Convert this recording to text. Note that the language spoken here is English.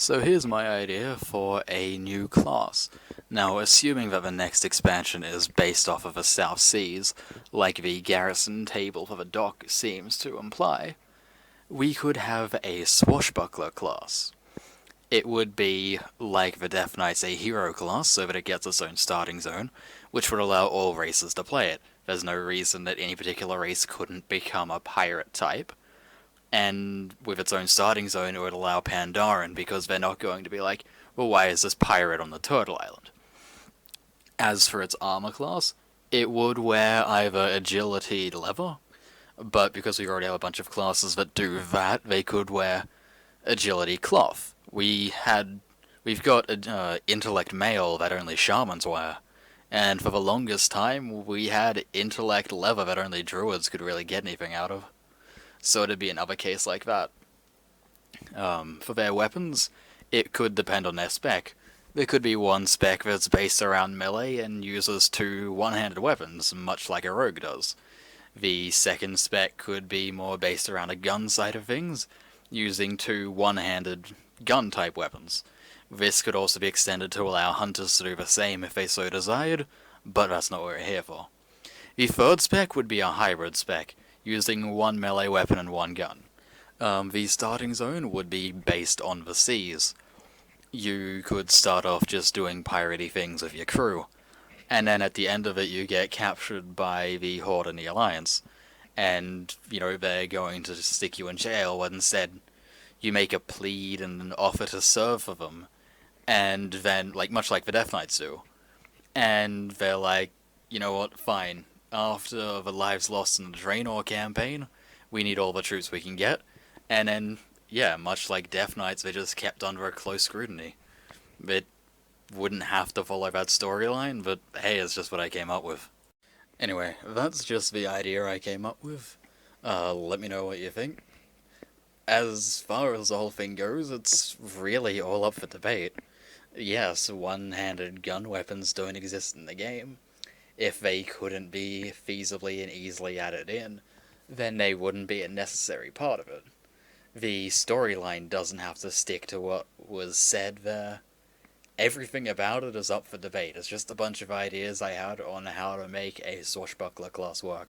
So here's my idea for a new class. Now, assuming that the next expansion is based off of the South Seas, like the garrison table for the dock seems to imply, we could have a Swashbuckler class. It would be like the Death Knight's a hero class, so that it gets its own starting zone, which would allow all races to play it. There's no reason that any particular race couldn't become a pirate type. And with its own starting zone, it would allow Pandaren, because they're not going to be like, well, why is this pirate on the Turtle Island? As for its armor class, it would wear either agility leather, but because we already have a bunch of classes that do that, they could wear agility cloth. We've got intellect mail that only shamans wear, and for the longest time we had intellect leather that only druids could really get anything out of. So it'd be another case like that. For their weapons, it could depend on their spec. There could be one spec that's based around melee and uses two one-handed weapons, much like a rogue does. The second spec could be more based around a gun side of things, using two one-handed gun-type weapons. This could also be extended to allow hunters to do the same if they so desired, but that's not what we're here for. The third spec would be a hybrid spec, using one melee weapon and one gun. The starting zone would be based on the seas. You could start off just doing piratey things with your crew, and then at the end of it you get captured by the Horde and the Alliance, and, they're going to stick you in jail, but instead you make a plead and an offer to serve for them, and then, much like the Death Knights do, and they're like, you know what, fine, after the lives lost in the Draenor campaign, we need all the troops we can get, and then, yeah, much like Death Knights, they just kept under a close scrutiny. It wouldn't have to follow that storyline, but hey, it's just what I came up with. Anyway, that's just the idea I came up with. Let me know what you think. As far as the whole thing goes, it's really all up for debate. Yes, one-handed gun weapons don't exist in the game. If they couldn't be feasibly and easily added in, then they wouldn't be a necessary part of it. The storyline doesn't have to stick to what was said there. Everything about it is up for debate. It's just a bunch of ideas I had on how to make a Swashbuckler class work.